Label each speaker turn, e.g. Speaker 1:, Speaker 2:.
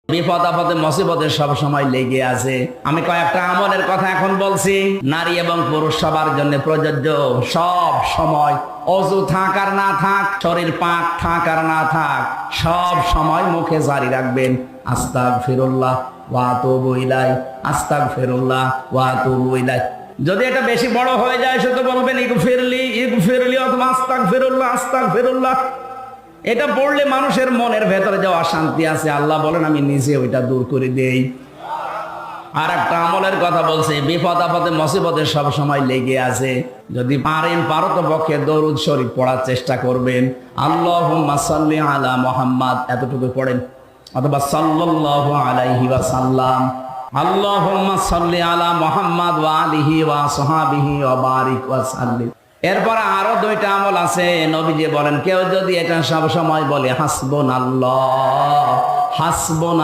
Speaker 1: বিপদ আপদে মুসিবতে সব সময় লেগে আছে। আমি কয়েকটা আমলের কথা এখন বলছি, নারী এবং পুরুষ সবার জন্য প্রযোজ্য। সব সময় অজু থাক আর না থাক, শরীর পাক থাক আর না থাক, সব সময় মুখে জারি রাখবেন আস্তাগফিরুল্লাহ ওয়া আতুবু ইলাইহি, আস্তাগফিরুল্লাহ ওয়া আতুবু ইলাইহি। যদি এটা বেশি বড় হয়ে যায় শুধু বলবেন ইগফিরলি ইগফিরলি অথবা আস্তাগফিরুল্লাহ আস্তাগফিরুল্লাহ। এটা পড়লে মানুষের মনের ভেতরে যে অশান্তি আছে, আল্লাহ বলেন আমি নিজে ওইটা দূর করে দেই। আর একটা আমলের কথা বলছে, বিপদ আপদে মুসিবতে সব সময় লেগে আছে। যদি পারেন পারতপক্ষে দরুদ শরীফ পড়ার চেষ্টা করবেন। আল্লাহুম্মা সাল্লি আলা মুহাম্মাদ এতটুকু পড়েন, অথবা সাল্লাল্লাহু আলাইহি ওয়াসাল্লাম। আল্লাহুম্মা সাল্লি আলা মুহাম্মাদ ওয়া আলিহি ওয়া সাহবিহি ওয়া বারিক ওয়া সাল্লিম। এরপর আরো দুইটা আমল আছে, নবীজি বলেন কেউ যদি এটা সব সময় বলে হাসবুনাল্লাহ হাসবুনাল্লাহ